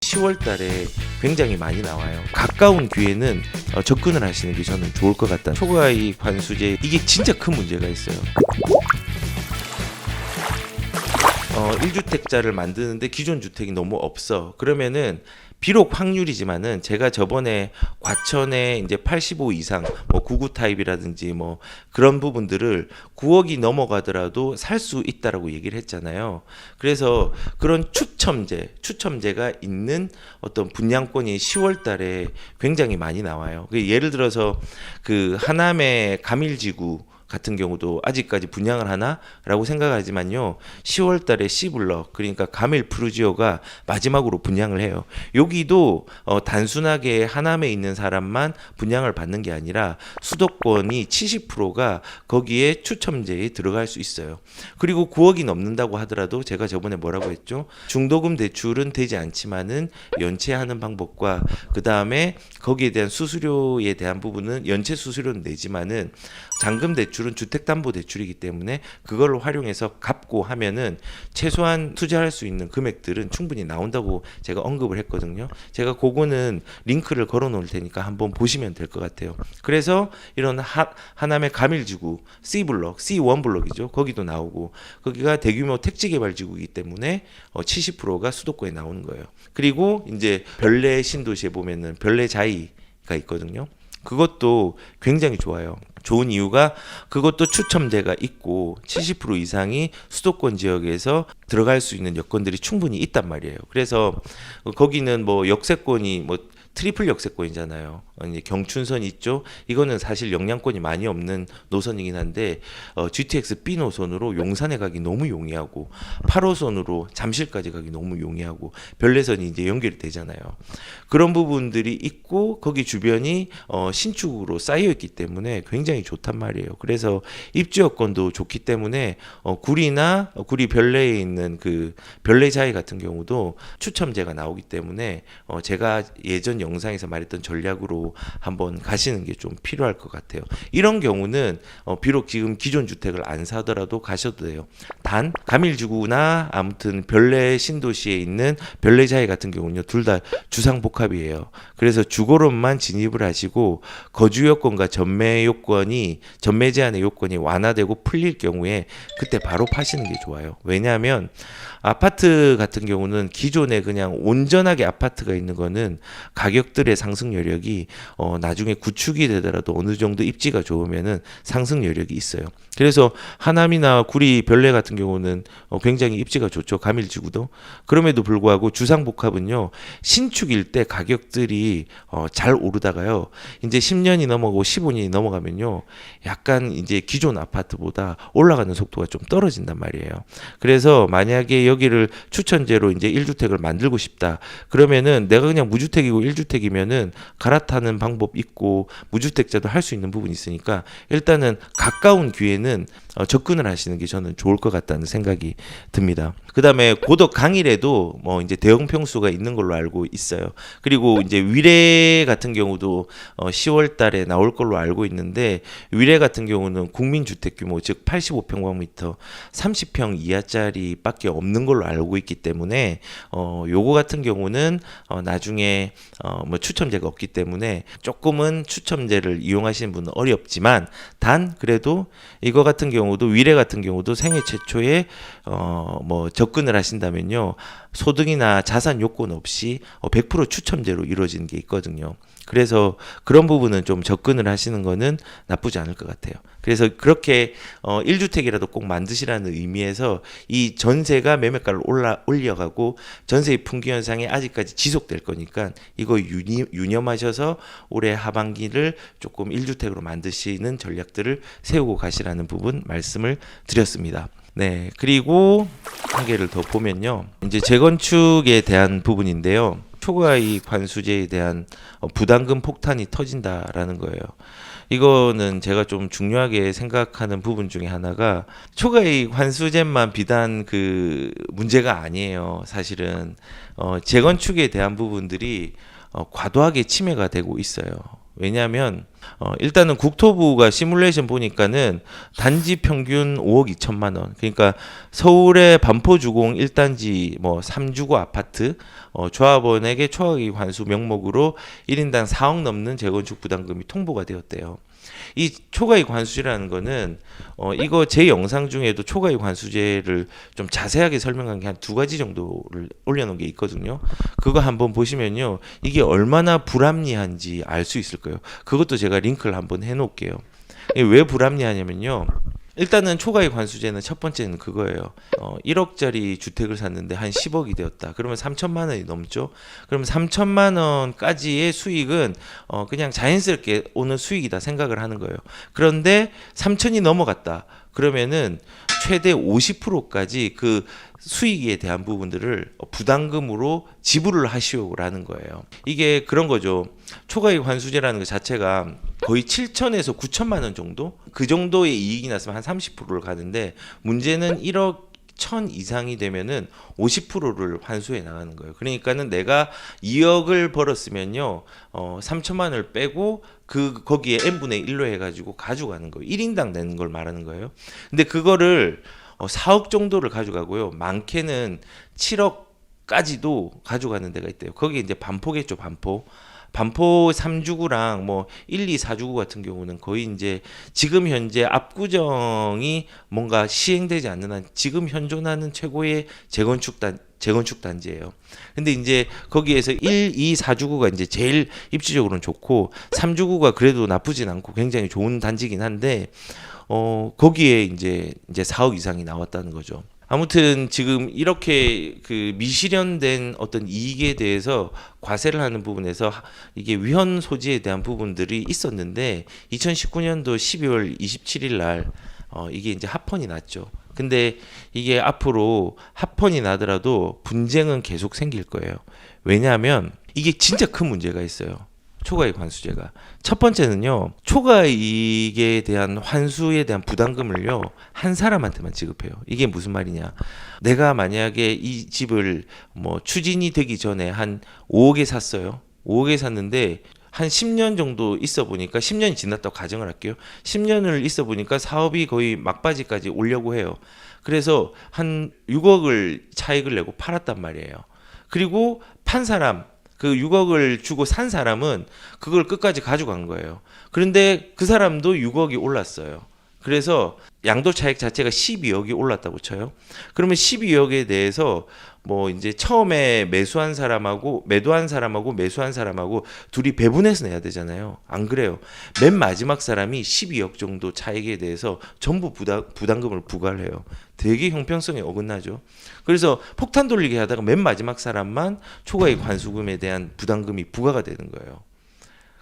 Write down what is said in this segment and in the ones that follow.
10월 달에 굉장히 많이 나와요. 가까운 기회는 접근을 하시는 게 저는 좋을 것 같다. 초과이익 관수제 이게 진짜 큰 문제가 있어요. 1주택자를 만드는데 기존 주택이 너무 없어. 그러면은 비록 확률이지만은 제가 저번에 과천에 이제 85 이상 뭐 99 타입이라든지 뭐 그런 부분들을 9억이 넘어가더라도 살 수 있다라고 얘기를 했잖아요. 그래서 그런 추첨제가 있는 어떤 분양권이 10월 달에 굉장히 많이 나와요. 예를 들어서 그 하남의 가밀지구 같은 경우도 아직까지 분양을 하나라고 생각하지만요. 10월 달에 C블럭 그러니까 가밀 푸르지오가 마지막으로 분양을 해요. 여기도 단순하게 하남에 있는 사람만 분양을 받는 게 아니라 수도권이 70%가 거기에 추첨제에 들어갈 수 있어요. 그리고 9억이 넘는다고 하더라도 제가 저번에 뭐라고 했죠? 중도금 대출은 되지 않지만은 연체하는 방법과 그 다음에 거기에 대한 수수료에 대한 부분은 연체 수수료는 내지만은 잔금 대출은 주택담보대출이기 때문에 그걸로 활용해서 갚고 하면은 최소한 투자할 수 있는 금액들은 충분히 나온다고 제가 언급을 했거든요. 제가 그거는 링크를 걸어 놓을 테니까 한번 보시면 될 것 같아요. 그래서 이런 하남의 가밀지구 C블럭, C1블럭이죠. 거기도 나오고 거기가 대규모 택지개발지구이기 때문에 70%가 수도권에 나오는 거예요. 그리고 이제 별내 신도시에 보면은 별내 자이가 있거든요. 그것도 굉장히 좋아요. 좋은 이유가 그것도 추첨제가 있고 70% 이상이 수도권 지역에서 들어갈 수 있는 여건들이 충분히 있단 말이에요. 그래서 거기는 뭐 역세권이 뭐 트리플 역세권이잖아요. 이제 경춘선 있죠. 이거는 사실 영향권이 많이 없는 노선이긴 한데 GTX B 노선으로 용산에 가기 너무 용이하고 8호선으로 잠실까지 가기 너무 용이하고 별내선이 이제 연결이 되잖아요. 그런 부분들이 있고 거기 주변이 신축으로 쌓여 있기 때문에 굉장히 좋단 말이에요. 그래서 입주 여건도 좋기 때문에 구리 별내에 있는 그 별내자이 같은 경우도 추첨제가 나오기 때문에 제가 예전 영상에서 말했던 전략으로 한번 가시는 게 좀 필요할 것 같아요. 이런 경우는 비록 지금 기존 주택을 안 사더라도 가셔도 돼요. 단 가밀지구나 아무튼 별내 신도시에 있는 별내자이 같은 경우는요, 둘 다 주상복합이에요. 그래서 주거론만 진입을 하시고 거주 요건과 전매 제한의 요건이 완화되고 풀릴 경우에 그때 바로 파시는 게 좋아요. 왜냐하면 아파트 같은 경우는 기존에 그냥 온전하게 아파트가 있는 거는 가격들의 상승 여력이 나중에 구축이 되더라도 어느 정도 입지가 좋으면은 상승 여력이 있어요. 그래서 하남이나 구리 별내 같은 경우는 굉장히 입지가 좋죠. 가밀지구도. 그럼에도 불구하고 주상복합은요. 신축일 때 가격들이 잘 오르다가요. 이제 10년이 넘어가고 15년이 넘어가면요. 약간 이제 기존 아파트보다 올라가는 속도가 좀 떨어진단 말이에요. 그래서 만약에 여기를 추천제로 이제 1주택을 만들고 싶다. 그러면은 내가 그냥 무주택이고 1주택이면은 갈아타는 방법 있고 무주택자도 할 수 있는 부분이 있으니까 일단은 가까운 기회는 접근을 하시는 게 저는 좋을 것 같다는 생각이 듭니다. 그 다음에 고덕 강일에도 뭐 이제 대형 평수가 있는 걸로 알고 있어요. 그리고 이제 위례 같은 경우도 10월 달에 나올 걸로 알고 있는데 위례 같은 경우는 국민주택 규모 즉 85평방미터 30평 이하짜리 밖에 없는 걸로 알고 있기 때문에 요거 같은 경우는 나중에 뭐 추첨제가 없기 때문에 조금은 추첨제를 이용하시는 분은 어렵지만 단 그래도 이거 같은 경우도 위례 같은 경우도 생애 최초에 뭐 접근을 하신다면요 소득이나 자산 요건 없이 100% 추첨제로 이루어지는 게 있거든요. 그래서 그런 부분은 좀 접근을 하시는 거는 나쁘지 않을 것 같아요. 그래서 그렇게 1주택이라도 꼭 만드시라는 의미에서 이 전세가 매매가를 올려가고 전세의 풍기 현상이 아직까지 지속될 거니까 이거 유념하셔서 올해 하반기를 조금 1주택으로 만드시는 전략들을 세우고 가시라는 부분 말씀을 드렸습니다. 네, 그리고 한 개를 더 보면요. 이제 재건축에 대한 부분인데요. 초과이익 관수제에 대한 부담금 폭탄이 터진다라는 거예요. 이거는 제가 좀 중요하게 생각하는 부분 중에 하나가 초과이익 환수제만 비단 그 문제가 아니에요. 사실은 재건축에 대한 부분들이 과도하게 침해가 되고 있어요. 왜냐하면 일단은 국토부가 시뮬레이션 보니까는 단지 평균 5억 2천만 원. 그러니까 서울의 반포주공 1단지 뭐 3주거 아파트 조합원에게 초과이익 환수 명목으로 1인당 4억 넘는 재건축 부담금이 통보가 되었대요. 이 초과이익 환수제라는 거는 이거 제 영상 중에도 초과이익 환수제를 좀 자세하게 설명한 게 한 두 가지 정도를 올려놓은 게 있거든요. 그거 한번 보시면요, 이게 얼마나 불합리한지 알 수 있을 거예요. 그것도 제가 링크를 한번 해놓을게요. 이게 왜 불합리하냐면요, 일단은 초과이익 환수제는 첫 번째는 그거예요. 1억짜리 주택을 샀는데 한 10억이 되었다. 그러면 3천만 원이 넘죠. 그러면 3천만 원까지의 수익은 그냥 자연스럽게 오는 수익이다 생각을 하는 거예요. 그런데 3천이 넘어갔다. 그러면은 최대 50%까지 그 수익에 대한 부분들을 부담금으로 지불을 하시오라는 거예요. 이게 그런 거죠. 초과이익 환수제라는 것 자체가 거의 7천에서 9천만 원 정도? 그 정도의 이익이 났으면 한 30%를 가는데, 문제는 1억 1천 이상이 되면은 50%를 환수해 나가는 거예요. 그러니까는 내가 2억을 벌었으면요, 3천만 원을 빼고 거기에 n분의 1로 해가지고 가져가는 거예요. 1인당 내는 걸 말하는 거예요. 근데 그거를 4억 정도를 가져가고요. 많게는 7억까지도 가져가는 데가 있대요. 거기 이제 반포겠죠, 반포. 반포 3주구랑 뭐 1, 2, 4주구 같은 경우는 거의 이제 지금 현재 압구정이 뭔가 시행되지 않는 한 지금 현존하는 최고의 재건축 단지예요. 근데 이제 거기에서 1, 2, 4주구가 이제 제일 입지적으로는 좋고 3주구가 그래도 나쁘진 않고 굉장히 좋은 단지긴 한데 거기에 이제 4억 이상이 나왔다는 거죠. 아무튼 지금 이렇게 그 미실현된 어떤 이익에 대해서 과세를 하는 부분에서 이게 위헌 소지에 대한 부분들이 있었는데 2019년도 12월 27일 날 이게 이제 합헌이 났죠. 근데 이게 앞으로 합헌이 나더라도 분쟁은 계속 생길 거예요. 왜냐하면 이게 진짜 큰 문제가 있어요. 초과이익 환수제가. 첫 번째는요, 초과이익에 대한 환수에 대한 부담금을요, 한 사람한테만 지급해요. 이게 무슨 말이냐? 내가 만약에 이 집을 뭐 추진이 되기 전에 한 5억에 샀어요. 5억에 샀는데 한 10년 정도 있어 보니까 10년이 지났다고 가정을 할게요. 10년을 있어 보니까 사업이 거의 막바지까지 오려고 해요. 그래서 한 6억을 차익을 내고 팔았단 말이에요. 그리고 판 사람, 그 6억을 주고 산 사람은 그걸 끝까지 가져간 거예요. 그런데 그 사람도 6억이 올랐어요. 그래서 양도 차익 자체가 12억이 올랐다고 쳐요. 그러면 12억에 대해서 뭐 이제 처음에 매도한 사람하고 매수한 사람하고 둘이 배분해서 내야 되잖아요. 안 그래요. 맨 마지막 사람이 12억 정도 차익에 대해서 전부 부담금을 부과를 해요. 되게 형평성에 어긋나죠. 그래서 폭탄 돌리기 하다가 맨 마지막 사람만 초과이익 환수금에 대한 부담금이 부과가 되는 거예요.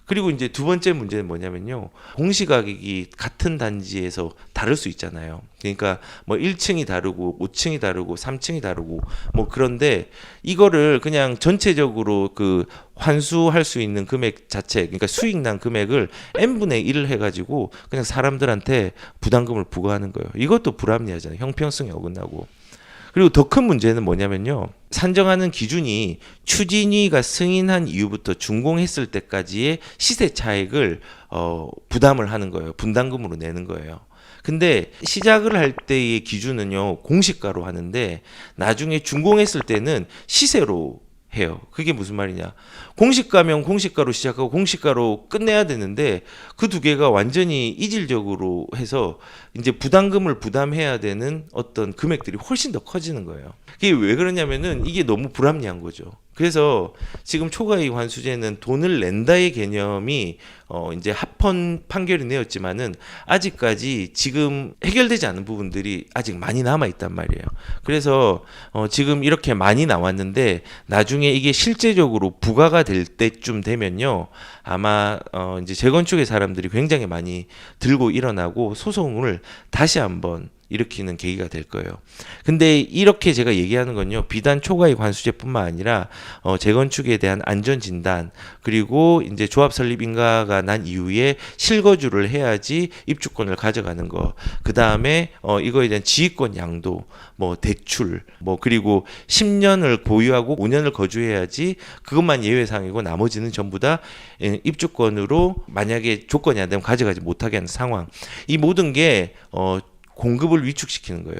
그리고 이제 두 번째 문제는 뭐냐면요, 공시가격이 같은 단지에서 다를 수 있잖아요. 그러니까 뭐 1층이 다르고 5층이 다르고 3층이 다르고 뭐 그런데 이거를 그냥 전체적으로 그 환수할 수 있는 금액 자체, 그러니까 수익 난 금액을 n분의 1을 해가지고 그냥 사람들한테 부담금을 부과하는 거예요. 이것도 불합리하잖아요. 형평성에 어긋나고. 그리고 더 큰 문제는 뭐냐면요, 산정하는 기준이 추진위가 승인한 이후부터 준공했을 때까지의 시세 차익을 부담을 하는 거예요. 분담금으로 내는 거예요. 근데 시작을 할 때의 기준은요, 공시가로 하는데 나중에 준공했을 때는 시세로 해요. 그게 무슨 말이냐? 공시가면 공시가로 시작하고 공시가로 끝내야 되는데 그 두 개가 완전히 이질적으로 해서 이제 부담금을 부담해야 되는 어떤 금액들이 훨씬 더 커지는 거예요. 이게 왜 그러냐면은 이게 너무 불합리한 거죠. 그래서 지금 초과이익 환수제는 돈을 낸다의 개념이 이제 합헌 판결이 내었지만은 아직까지 지금 해결되지 않은 부분들이 아직 많이 남아 있단 말이에요. 그래서 지금 이렇게 많이 나왔는데 나중에 이게 실제적으로 부과가 될 때쯤 되면요, 아마 이제 재건축의 사람들이 굉장히 많이 들고 일어나고 소송을 다시 한번 일으키는 계기가 될 거예요. 근데 이렇게 제가 얘기하는 건요, 비단 초과의 관수제뿐만 아니라 재건축에 대한 안전 진단, 그리고 이제 조합 설립 인가가 난 이후에 실거주를 해야지 입주권을 가져가는 거. 그 다음에 이거에 대한 지휘권 양도, 뭐 대출, 뭐 그리고 10년을 보유하고 5년을 거주해야지 그것만 예외상이고 나머지는 전부 다 입주권으로 만약에 조건이 안 되면 가져가지 못하게 하는 상황. 이 모든 게 공급을 위축시키는 거예요.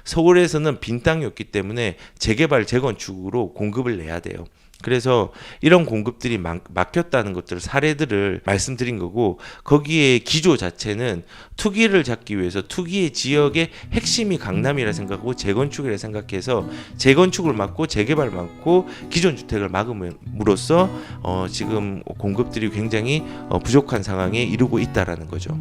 서울에서는 빈 땅이 없기 때문에 재개발 재건축으로 공급을 내야 돼요. 그래서 이런 공급들이 막혔다는 것들 사례들을 말씀드린 거고, 거기에 기조 자체는 투기를 잡기 위해서 투기의 지역의 핵심이 강남이라 생각하고 재건축이라 생각해서 재건축을 막고 재개발 막고 기존 주택을 막음으로써 지금 공급들이 굉장히 부족한 상황에 이르고 있다라는 거죠.